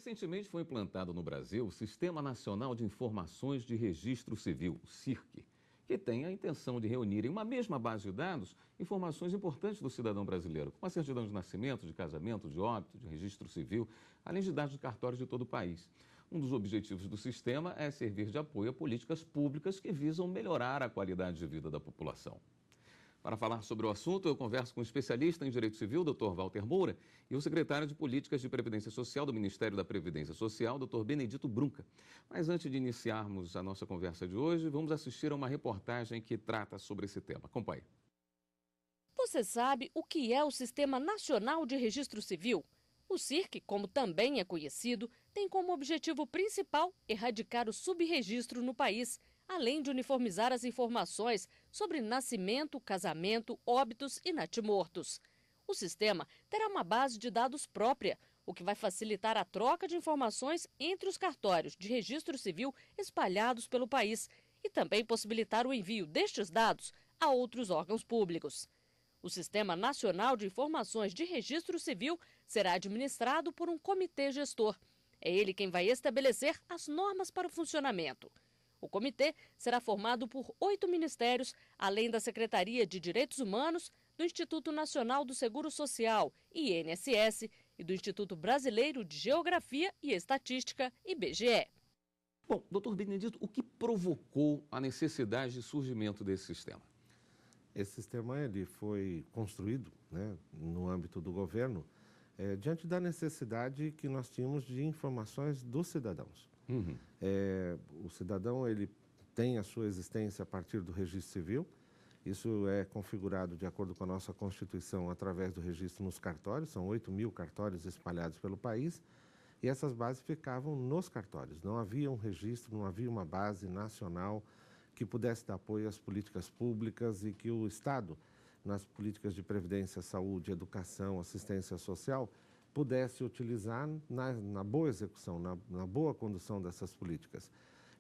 Recentemente foi implantado no Brasil o Sistema Nacional de Informações de Registro Civil, o SIRC, que tem a intenção de reunir em uma mesma base de dados informações importantes do cidadão brasileiro, como a certidão de nascimento, de casamento, de óbito, de registro civil, além de dados de cartórios de todo o país. Um dos objetivos do sistema é servir de apoio a políticas públicas que visam melhorar a qualidade de vida da população. Para falar sobre o assunto, eu converso com o especialista em Direito Civil, Dr. Walter Moura, e o secretário de Políticas de Previdência Social do Ministério da Previdência Social, Dr. Benedito Brunca. Mas antes de iniciarmos a nossa conversa de hoje, vamos assistir a uma reportagem que trata sobre esse tema. Acompanhe. Você sabe o que é o Sistema Nacional de Registro Civil? O SIRC, como também é conhecido, tem como objetivo principal erradicar o subregistro no país, além de uniformizar as informações sobre nascimento, casamento, óbitos e natimortos. O sistema terá uma base de dados própria, o que vai facilitar a troca de informações entre os cartórios de registro civil espalhados pelo país e também possibilitar o envio destes dados a outros órgãos públicos. O Sistema Nacional de Informações de Registro Civil será administrado por um comitê gestor. É ele quem vai estabelecer as normas para o funcionamento. O comitê será formado por 8 ministérios, além da Secretaria de Direitos Humanos, do Instituto Nacional do Seguro Social, INSS, e do Instituto Brasileiro de Geografia e Estatística, IBGE. Bom, doutor Benedito, o que provocou a necessidade de surgimento desse sistema? Esse sistema ele foi construído, no âmbito do governo, diante da necessidade que nós tínhamos de informações dos cidadãos. O cidadão ele tem a sua existência a partir do registro civil. Isso é configurado de acordo com a nossa Constituição através do registro nos cartórios. São 8.000 cartórios espalhados pelo país e essas bases ficavam nos cartórios. Não havia um registro, não havia uma base nacional que pudesse dar apoio às políticas públicas e que o Estado, nas políticas de previdência, saúde, educação, assistência social, pudesse utilizar na boa execução, na boa condução dessas políticas.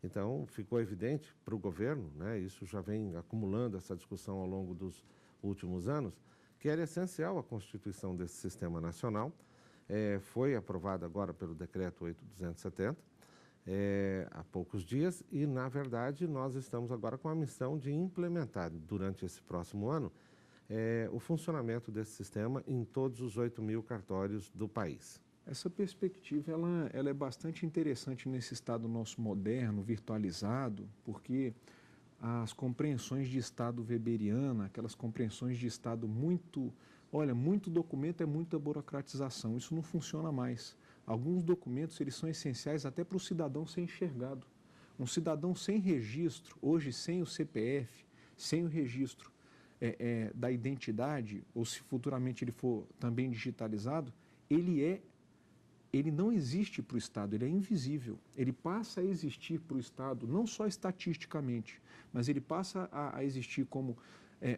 Então, ficou evidente para o governo, isso já vem acumulando essa discussão ao longo dos últimos anos, que era essencial a constituição desse sistema nacional. Foi aprovado agora pelo Decreto 8.270, há poucos dias, e, na verdade, nós estamos agora com a missão de implementar, durante esse próximo ano, o funcionamento desse sistema em todos os 8.000 cartórios do país. Essa perspectiva ela é bastante interessante nesse Estado nosso moderno, virtualizado, porque as compreensões de Estado weberiana, aquelas compreensões de Estado muito documento é muita burocratização, isso não funciona mais. Alguns documentos eles são essenciais até para o cidadão ser enxergado. Um cidadão sem registro, hoje sem o CPF, sem o registro da identidade, ou se futuramente ele for também digitalizado, ele não existe para o Estado, ele é invisível. Ele passa a existir para o Estado, não só estatisticamente, mas ele passa a existir como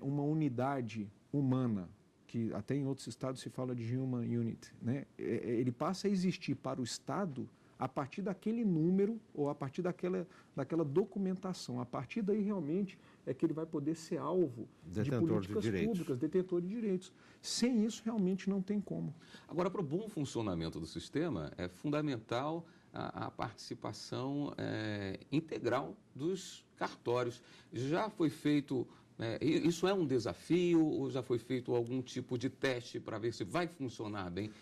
uma unidade humana, que até em outros estados se fala de Human Unit, ele passa a existir para o Estado a partir daquele número ou a partir daquela documentação. A partir daí, realmente, é que ele vai poder ser alvo de políticas públicas, detentor de direitos. Sem isso, realmente não tem como. Agora, para o bom funcionamento do sistema, é fundamental a participação integral dos cartórios. Já foi feito... isso é um desafio ou já foi feito algum tipo de teste para ver se vai funcionar bem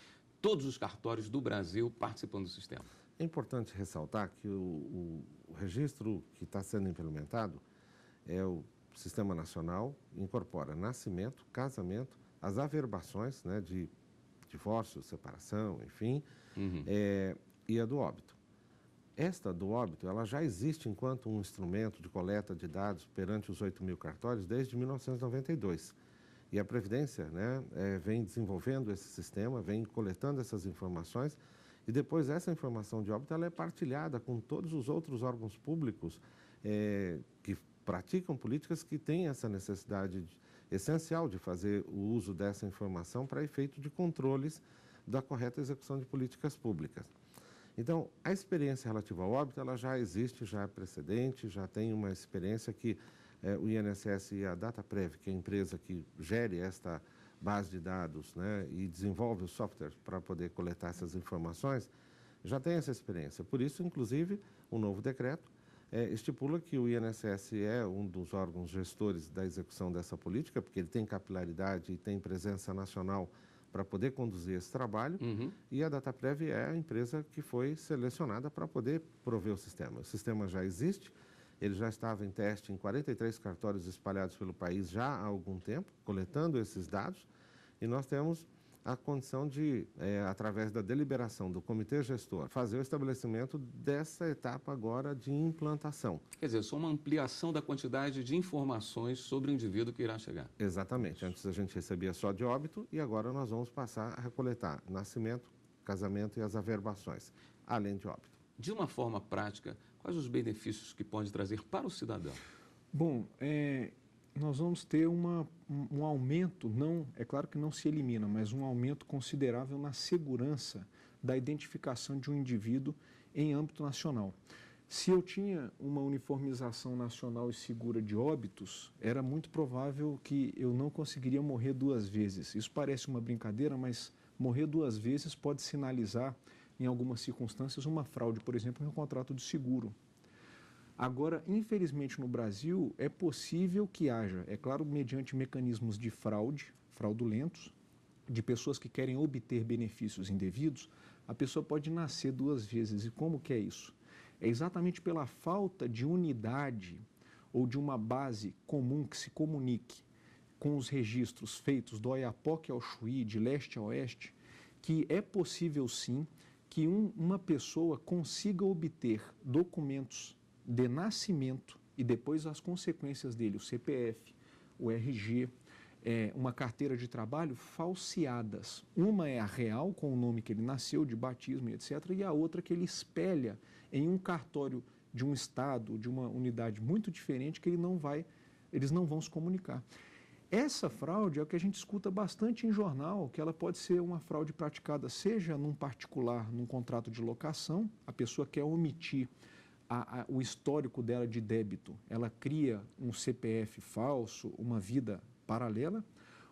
todos os cartórios do Brasil participando do sistema? É importante ressaltar que o registro que está sendo implementado é o Sistema Nacional, incorpora nascimento, casamento, as averbações de divórcio, separação, enfim, e a do óbito. Esta do óbito, ela já existe enquanto um instrumento de coleta de dados perante os 8.000 cartórios desde 1992. E a Previdência vem desenvolvendo esse sistema, vem coletando essas informações e depois essa informação de óbito ela é partilhada com todos os outros órgãos públicos que praticam políticas que têm essa necessidade essencial de fazer o uso dessa informação para efeito de controles da correta execução de políticas públicas. Então, a experiência relativa ao óbito, ela já existe, já é precedente, já tem uma experiência que o INSS e a DataPrev, que é a empresa que gere esta base de dados e desenvolve o software para poder coletar essas informações, já tem essa experiência. Por isso, inclusive, o novo decreto estipula que o INSS é um dos órgãos gestores da execução dessa política, porque ele tem capilaridade e tem presença nacional para poder conduzir esse trabalho, e a Dataprev é a empresa que foi selecionada para poder prover o sistema. O sistema já existe, ele já estava em teste em 43 cartórios espalhados pelo país já há algum tempo, coletando esses dados, e nós temos a condição de, através da deliberação do comitê gestor, fazer o estabelecimento dessa etapa agora de implantação. Quer dizer, só uma ampliação da quantidade de informações sobre o indivíduo que irá chegar. Exatamente. Antes a gente recebia só de óbito e agora nós vamos passar a recoletar nascimento, casamento e as averbações, além de óbito. De uma forma prática, quais os benefícios que pode trazer para o cidadão? Bom, nós vamos ter um aumento, é claro que não se elimina, mas um aumento considerável na segurança da identificação de um indivíduo em âmbito nacional. Se eu tinha uma uniformização nacional e segura de óbitos, era muito provável que eu não conseguiria morrer 2 vezes. Isso parece uma brincadeira, mas morrer 2 vezes pode sinalizar, em algumas circunstâncias, uma fraude, por exemplo, em um contrato de seguro. Agora, infelizmente, no Brasil, é possível que haja, é claro, mediante mecanismos de fraude, fraudulentos, de pessoas que querem obter benefícios indevidos, a pessoa pode nascer 2 vezes. E como que é isso? É exatamente pela falta de unidade ou de uma base comum que se comunique com os registros feitos do Oiapoque ao Chuí, de leste a oeste, que é possível, sim, que uma pessoa consiga obter documentos de nascimento e depois as consequências dele, o CPF, o RG, uma carteira de trabalho falseadas. Uma é a real, com o nome que ele nasceu, de batismo e etc., e a outra que ele espelha em um cartório de um estado, de uma unidade muito diferente, que eles não vão se comunicar. Essa fraude é o que a gente escuta bastante em jornal, que ela pode ser uma fraude praticada, seja num particular, num contrato de locação, a pessoa quer omitir o histórico dela de débito, ela cria um CPF falso, uma vida paralela,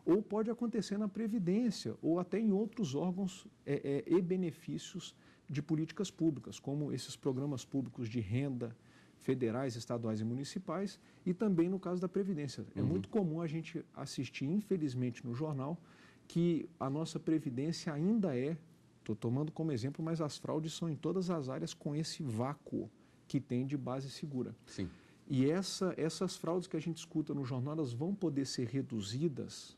ou pode acontecer na Previdência, ou até em outros órgãos e benefícios de políticas públicas, como esses programas públicos de renda federais, estaduais e municipais, e também no caso da Previdência. É muito comum a gente assistir, infelizmente, no jornal, que a nossa Previdência ainda estou tomando como exemplo, mas as fraudes são em todas as áreas com esse vácuo que tem de base segura. Sim. E essas fraudes que a gente escuta no jornal, elas vão poder ser reduzidas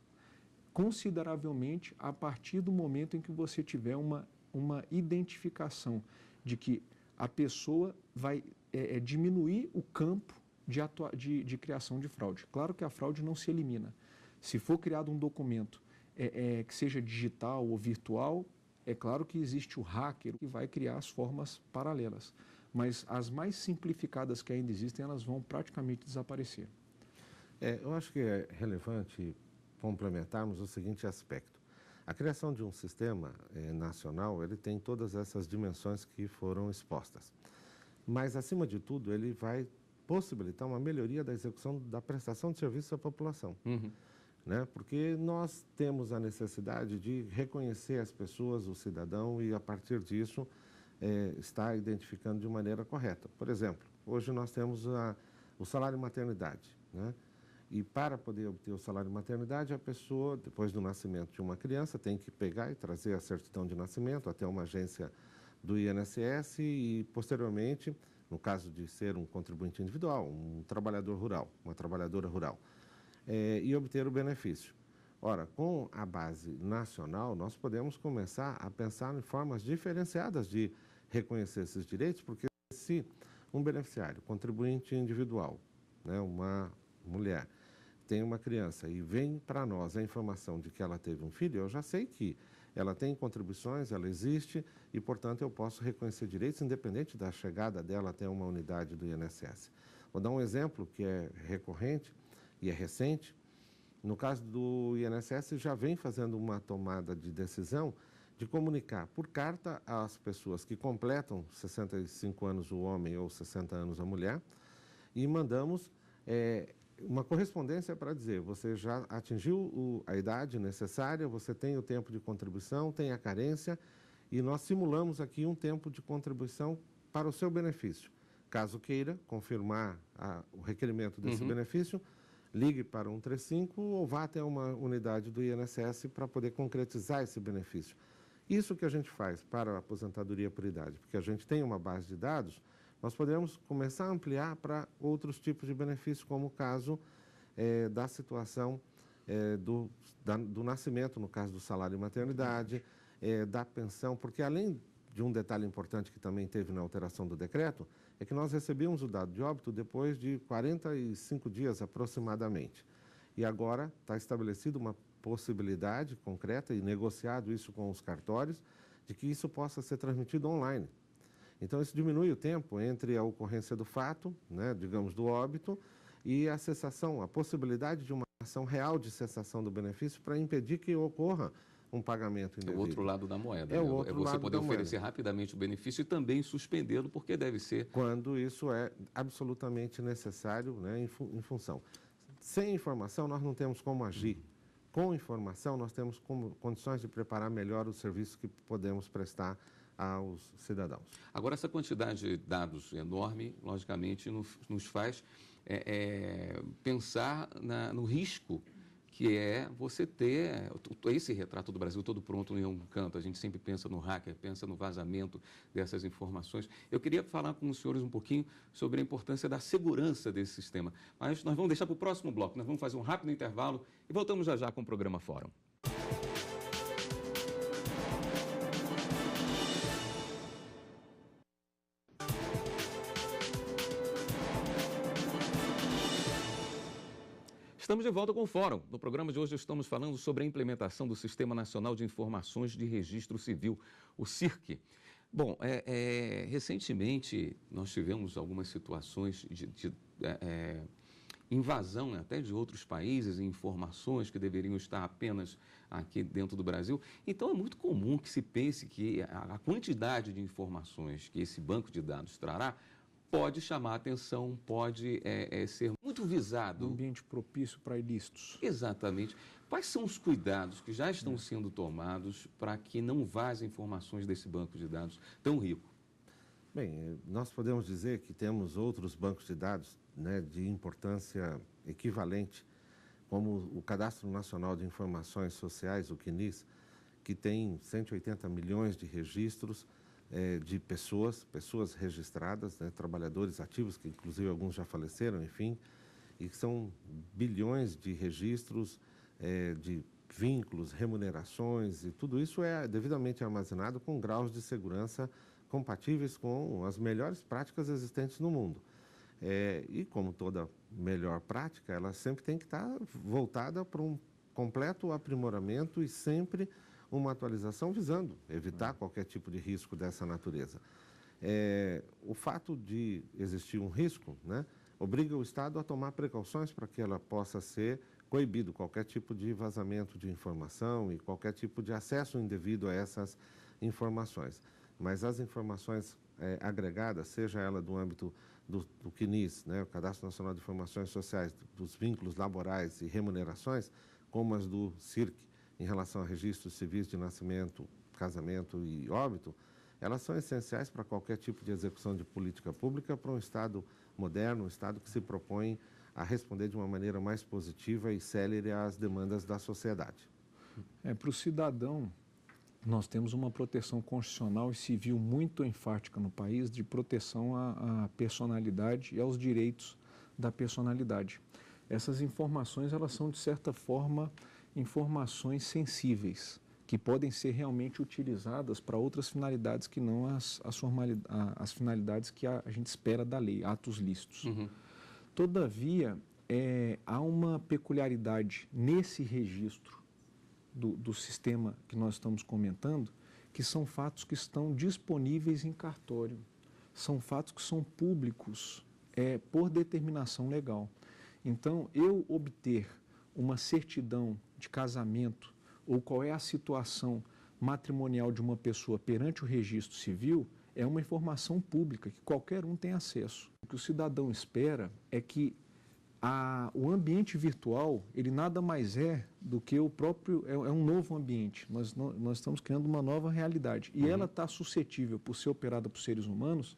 consideravelmente a partir do momento em que você tiver uma identificação de que a pessoa vai diminuir o campo de criação de fraude. Claro que a fraude não se elimina. Se for criado um documento que seja digital ou virtual, é claro que existe o hacker que vai criar as formas paralelas. Mas as mais simplificadas que ainda existem, elas vão praticamente desaparecer. Eu acho que é relevante complementarmos o seguinte aspecto. A criação de um sistema nacional, ele tem todas essas dimensões que foram expostas. Mas, acima de tudo, ele vai possibilitar uma melhoria da execução da prestação de serviço à população. Né? Porque nós temos a necessidade de reconhecer as pessoas, o cidadão, e, a partir disso, está identificando de maneira correta. Por exemplo, hoje nós temos o salário maternidade, né? E para poder obter o salário maternidade, a pessoa, depois do nascimento de uma criança, tem que pegar e trazer a certidão de nascimento até uma agência do INSS e, posteriormente, no caso de ser um contribuinte individual, um trabalhador rural, uma trabalhadora rural, e obter o benefício. Ora, com a base nacional, nós podemos começar a pensar em formas diferenciadas de reconhecer esses direitos, porque se um beneficiário, contribuinte individual, né, uma mulher, tem uma criança e vem para nós a informação de que ela teve um filho, eu já sei que ela tem contribuições, ela existe e, portanto, eu posso reconhecer direitos independente da chegada dela até uma unidade do INSS. Vou dar um exemplo que é recorrente e é recente. No caso do INSS, já vem fazendo uma tomada de decisão de comunicar por carta às pessoas que completam 65 anos o homem ou 60 anos a mulher e mandamos uma correspondência para dizer, você já atingiu a idade necessária, você tem o tempo de contribuição, tem a carência e nós simulamos aqui um tempo de contribuição para o seu benefício. Caso queira confirmar o requerimento desse benefício, ligue para 135 ou vá até uma unidade do INSS para poder concretizar esse benefício. Isso que a gente faz para a aposentadoria por idade, porque a gente tem uma base de dados, nós podemos começar a ampliar para outros tipos de benefícios, como o caso da situação do nascimento, no caso do salário e maternidade, da pensão, porque além de um detalhe importante que também teve na alteração do decreto, é que nós recebíamos o dado de óbito depois de 45 dias aproximadamente. E agora está estabelecida uma possibilidade concreta e negociado isso com os cartórios, de que isso possa ser transmitido online. Então, isso diminui o tempo entre a ocorrência do fato, né, digamos, do óbito, e a cessação, a possibilidade de uma ação real de cessação do benefício para impedir que ocorra um pagamento indevido. É o outro lado da moeda. É o outro você lado poder da oferecer moeda. rapidamente o benefício e também suspendê-lo, porque deve ser... Quando isso é absolutamente necessário, né, em função. Sem informação, nós não temos como agir. Com informação, nós temos condições de preparar melhor o serviço que podemos prestar aos cidadãos. Agora, essa quantidade de dados enorme, logicamente, nos faz pensar no risco que é você ter esse retrato do Brasil todo pronto em um canto. A gente sempre pensa no hacker, pensa no vazamento dessas informações. Eu queria falar com os senhores um pouquinho sobre a importância da segurança desse sistema. Mas nós vamos deixar para o próximo bloco. Nós vamos fazer um rápido intervalo e voltamos já com o programa Fórum. Estamos de volta com o Fórum. No programa de hoje estamos falando sobre a implementação do Sistema Nacional de Informações de Registro Civil, o SIRC. Bom, recentemente nós tivemos algumas situações de invasão, né, até de outros países, informações que deveriam estar apenas aqui dentro do Brasil. Então é muito comum que se pense que a quantidade de informações que esse banco de dados trará pode chamar a atenção, pode ser muito visado. Um ambiente propício para ilícitos. Exatamente. Quais são os cuidados que já estão sendo tomados para que não vazem informações desse banco de dados tão rico? Bem, nós podemos dizer que temos outros bancos de dados, né, de importância equivalente, como o Cadastro Nacional de Informações Sociais, o CNIS, que tem 180 milhões de registros de pessoas registradas, né, trabalhadores ativos, que inclusive alguns já faleceram, enfim, e que são bilhões de registros de vínculos, remunerações, e tudo isso é devidamente armazenado com graus de segurança compatíveis com as melhores práticas existentes no mundo. E como toda melhor prática, ela sempre tem que estar voltada para um completo aprimoramento e sempre uma atualização visando evitar qualquer tipo de risco dessa natureza. O fato de existir um risco, né, obriga o Estado a tomar precauções para que ela possa ser coibido qualquer tipo de vazamento de informação e qualquer tipo de acesso indevido a essas informações. Mas as informações agregadas, seja ela do âmbito do CNIS, né, o Cadastro Nacional de Informações Sociais, dos vínculos laborais e remunerações, como as do SIRC, em relação a registros civis de nascimento, casamento e óbito, elas são essenciais para qualquer tipo de execução de política pública para um Estado moderno, um Estado que se propõe a responder de uma maneira mais positiva e célere às demandas da sociedade. Para o cidadão, nós temos uma proteção constitucional e civil muito enfática no país de proteção à personalidade e aos direitos da personalidade. Essas informações, elas são, de certa forma, informações sensíveis, que podem ser realmente utilizadas para outras finalidades que não as finalidades que a gente espera da lei, atos lícitos. Todavia, há uma peculiaridade nesse registro do sistema que nós estamos comentando, que são fatos que estão disponíveis em cartório, são fatos que são públicos por determinação legal. Então, eu obter uma certidão de casamento ou qual é a situação matrimonial de uma pessoa perante o registro civil é uma informação pública que qualquer um tem acesso. O que o cidadão espera é que O ambiente virtual, ele nada mais é do que o próprio, é um novo ambiente. Nós estamos criando uma nova realidade. E ela está suscetível, por ser operada por seres humanos,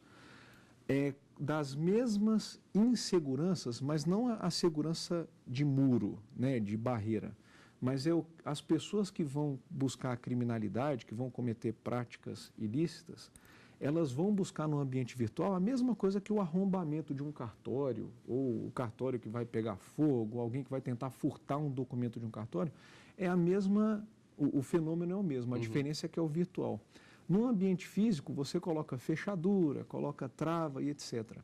das mesmas inseguranças, mas não a segurança de muro, né, de barreira, mas as pessoas que vão buscar a criminalidade, que vão cometer práticas ilícitas, elas vão buscar no ambiente virtual a mesma coisa que o arrombamento de um cartório, ou o cartório que vai pegar fogo, alguém que vai tentar furtar um documento de um cartório, é a mesma, o fenômeno é o mesmo, a diferença é que é o virtual. No ambiente físico, você coloca fechadura, coloca trava e etc.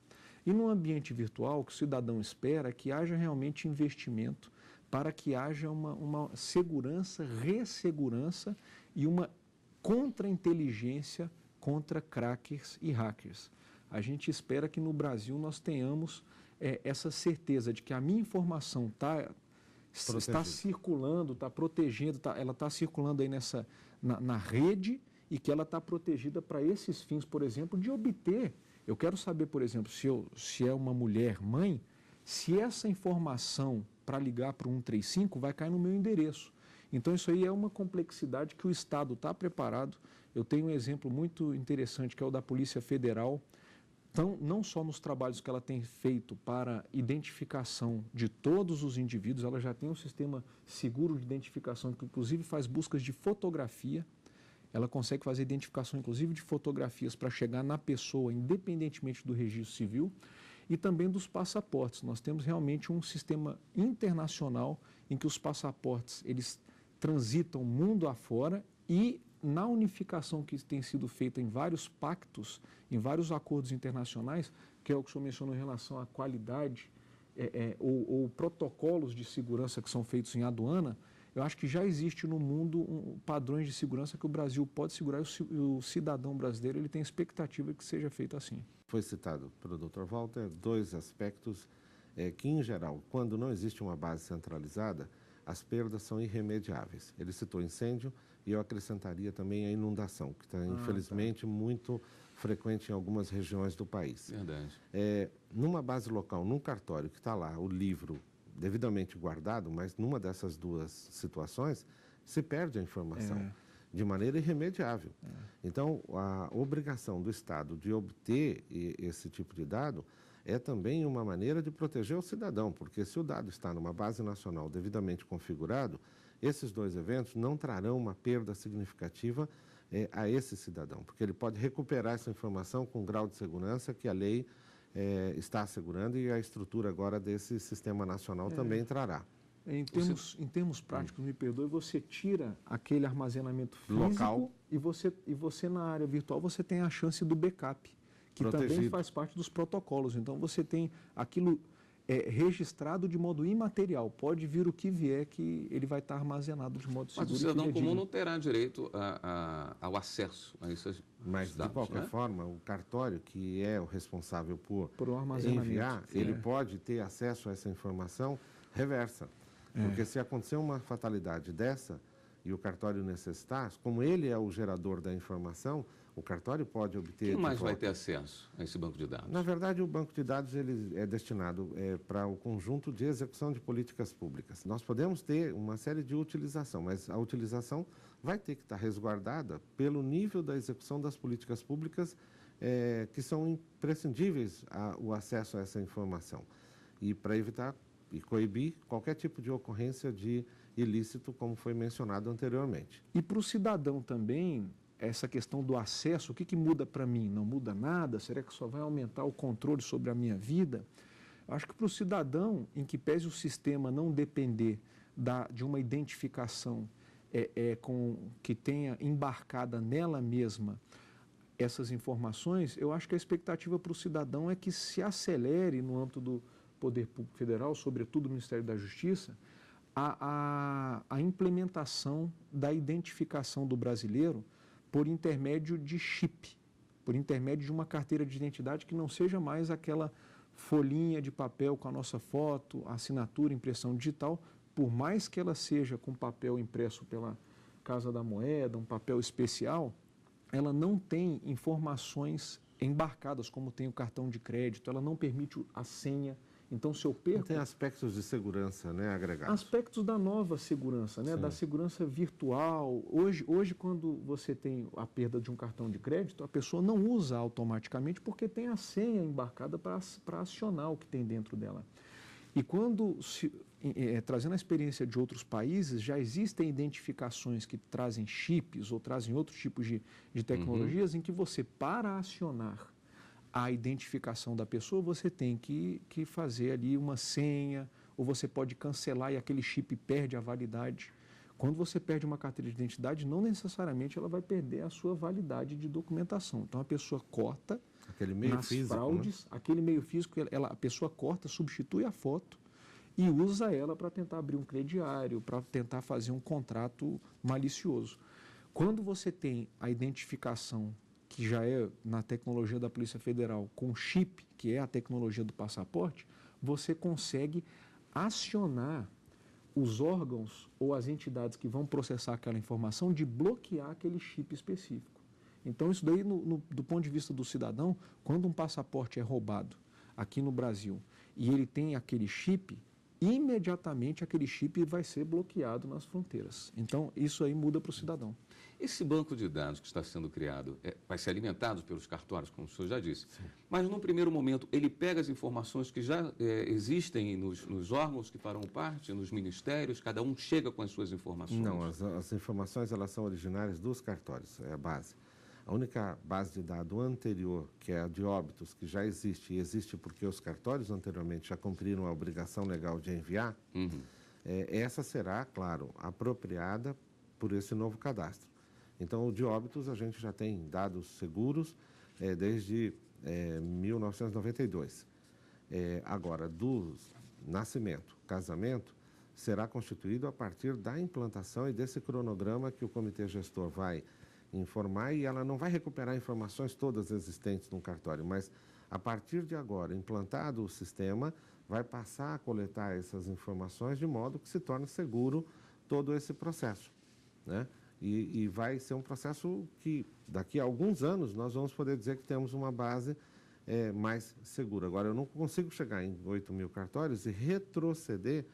E no ambiente virtual, o que o cidadão espera é que haja realmente investimento para que haja uma segurança, ressegurança e uma contra-inteligência contra crackers e hackers. A gente espera que no Brasil nós tenhamos essa certeza de que a minha informação está circulando, está protegendo, ela está circulando aí na rede e que ela está protegida para esses fins, por exemplo, de obter. Eu quero saber, por exemplo, se é uma mulher mãe, se essa informação para ligar para o 135 vai cair no meu endereço. Então, isso aí é uma complexidade que o Estado está preparado. Eu tenho um exemplo muito interessante, que é o da Polícia Federal. Então, não só nos trabalhos que ela tem feito para identificação de todos os indivíduos, ela já tem um sistema seguro de identificação, que inclusive faz buscas de fotografia. Ela consegue fazer identificação, inclusive, de fotografias para chegar na pessoa, independentemente do registro civil, e também dos passaportes. Nós temos realmente um sistema internacional em que os passaportes, eles transitam mundo afora e na unificação que tem sido feita em vários pactos, em vários acordos internacionais, que é o que o senhor mencionou em relação à qualidade ou protocolos de segurança que são feitos em aduana, eu acho que já existe no mundo padrões de segurança que o Brasil pode segurar e o cidadão brasileiro ele tem expectativa que seja feito assim. Foi citado pelo Dr. Walter dois aspectos que, em geral, quando não existe uma base centralizada, as perdas são irremediáveis. Ele citou incêndio e eu acrescentaria também a inundação, que está, infelizmente, muito frequente em algumas regiões do país. Verdade. Numa base local, num cartório que está lá o livro devidamente guardado, mas numa dessas duas situações, se perde a informação de maneira irremediável. Então, a obrigação do Estado de obter esse tipo de dado é também uma maneira de proteger o cidadão, porque se o dado está numa base nacional devidamente configurado, esses dois eventos não trarão uma perda significativa a esse cidadão, porque ele pode recuperar essa informação com o grau de segurança que a lei está assegurando e a estrutura agora desse sistema nacional também trará. Em termos práticos, me perdoe, você tira aquele armazenamento físico local e você na área virtual você tem a chance do backup, que protegido. Também faz parte dos protocolos. Então você tem aquilo registrado de modo imaterial. Pode vir o que vier que ele vai estar armazenado de modo seguro. Mas o cidadão comum não terá direito ao acesso a esses Mas, dados, de qualquer né? forma, o cartório, que é o responsável por o armazenamento, enviar, ele pode ter acesso a essa informação reversa. Porque se acontecer uma fatalidade dessa e o cartório necessitar, como ele é o gerador da informação, o cartório pode obter... Quem mais vai ter acesso a esse banco de dados? Na verdade, o banco de dados ele é destinado para o conjunto de execução de políticas públicas. Nós podemos ter uma série de utilização, mas a utilização vai ter que estar resguardada pelo nível da execução das políticas públicas que são imprescindíveis o acesso a essa informação. E para evitar e coibir qualquer tipo de ocorrência de ilícito, como foi mencionado anteriormente. E para o cidadão também, essa questão do acesso, o que muda para mim? Não muda nada? Será que só vai aumentar o controle sobre a minha vida? Acho que para o cidadão, em que pese o sistema não depender de uma identificação que tenha embarcada nela mesma essas informações, eu acho que a expectativa para o cidadão é que se acelere no âmbito do Poder Público Federal, sobretudo o Ministério da Justiça, a implementação da identificação do brasileiro por intermédio de chip, por intermédio de uma carteira de identidade que não seja mais aquela folhinha de papel com a nossa foto, assinatura, impressão digital, por mais que ela seja com papel impresso pela Casa da Moeda, um papel especial, ela não tem informações embarcadas como tem o cartão de crédito, ela não permite a senha. Então, se eu perco... Tem aspectos de segurança, né, agregados. Aspectos da nova segurança, né, da segurança virtual. Hoje, quando você tem a perda de um cartão de crédito, a pessoa não usa automaticamente porque tem a senha embarcada para acionar o que tem dentro dela. E quando, trazendo a experiência de outros países, já existem identificações que trazem chips ou trazem outros tipos de tecnologias em que você, para acionar a identificação da pessoa, você tem que fazer ali uma senha, ou você pode cancelar e aquele chip perde a validade. Quando você perde uma carteira de identidade, não necessariamente ela vai perder a sua validade de documentação. Então, a pessoa corta aquele meio nas físico, fraudes, né? Aquele meio físico, a pessoa corta, substitui a foto e usa ela para tentar abrir um crediário, para tentar fazer um contrato malicioso. Quando você tem a identificação que já é na tecnologia da Polícia Federal, com chip, que é a tecnologia do passaporte, você consegue acionar os órgãos ou as entidades que vão processar aquela informação de bloquear aquele chip específico. Então, isso daí, do ponto de vista do cidadão, quando um passaporte é roubado aqui no Brasil e ele tem aquele chip, imediatamente aquele chip vai ser bloqueado nas fronteiras. Então, isso aí muda para o cidadão. Esse banco de dados que está sendo criado vai ser alimentado pelos cartórios, como o senhor já disse. Sim. Mas, num primeiro momento, ele pega as informações que já existem nos órgãos que farão parte, nos ministérios, cada um chega com as suas informações? Não, as informações elas são originárias dos cartórios, é a base. A única base de dados anterior, que é a de óbitos, que já existe, e existe porque os cartórios anteriormente já cumpriram a obrigação legal de enviar, essa será, claro, apropriada por esse novo cadastro. Então, o de óbitos, a gente já tem dados seguros desde 1992. Agora, do nascimento, casamento, será constituído a partir da implantação e desse cronograma que o comitê gestor vai informar, e ela não vai recuperar informações todas existentes no cartório, mas a partir de agora, implantado o sistema, vai passar a coletar essas informações de modo que se torne seguro todo esse processo, né? E vai ser um processo que, daqui a alguns anos, nós vamos poder dizer que temos uma base mais segura. Agora, eu não consigo chegar em 8 mil cartórios e retroceder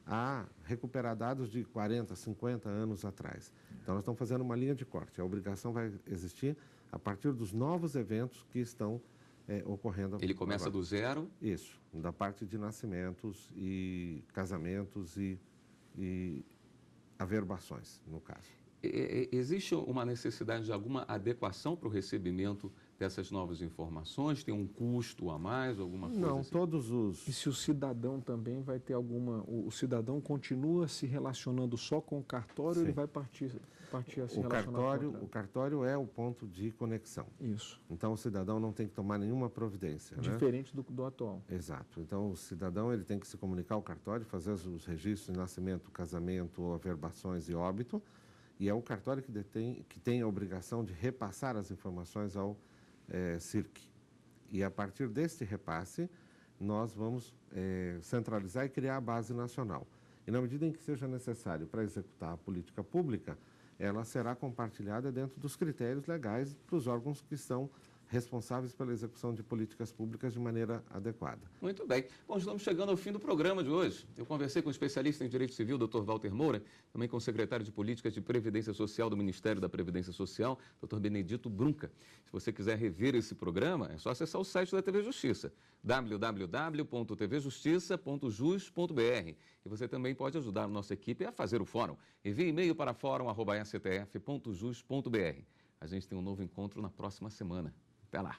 a recuperar dados de 40, 50 anos atrás. Então, nós estamos fazendo uma linha de corte. A obrigação vai existir a partir dos novos eventos que estão ocorrendo. Ele começa agora. Do zero? Isso, da parte de nascimentos e casamentos e averbações, no caso. Existe uma necessidade de alguma adequação para o recebimento dessas novas informações? Tem um custo a mais, alguma coisa? Não, assim? todos os... E se o cidadão também vai ter alguma... O cidadão continua se relacionando só com o cartório, Sim. ele vai partir a se relacionar com o cartório é o ponto de conexão. Isso. Então, o cidadão não tem que tomar nenhuma providência. Diferente do atual. Exato. Então, o cidadão ele tem que se comunicar ao cartório, fazer os registros de nascimento, casamento, averbações e óbito, e é o cartório que tem a obrigação de repassar as informações ao CIRC. E a partir deste repasse, nós vamos centralizar e criar a base nacional. E na medida em que seja necessário para executar a política pública, ela será compartilhada dentro dos critérios legais para os órgãos que são responsáveis pela execução de políticas públicas de maneira adequada. Muito bem. Bom, estamos chegando ao fim do programa de hoje. Eu conversei com o especialista em Direito Civil, Dr. Walter Moura, também com o secretário de Políticas de Previdência Social do Ministério da Previdência Social, Dr. Benedito Brunca. Se você quiser rever esse programa, é só acessar o site da TV Justiça, www.tvjustiça.jus.br. E você também pode ajudar a nossa equipe a fazer o fórum. Envie e-mail para fórum@stf.jus.br. A gente tem um novo encontro na próxima semana. Até lá!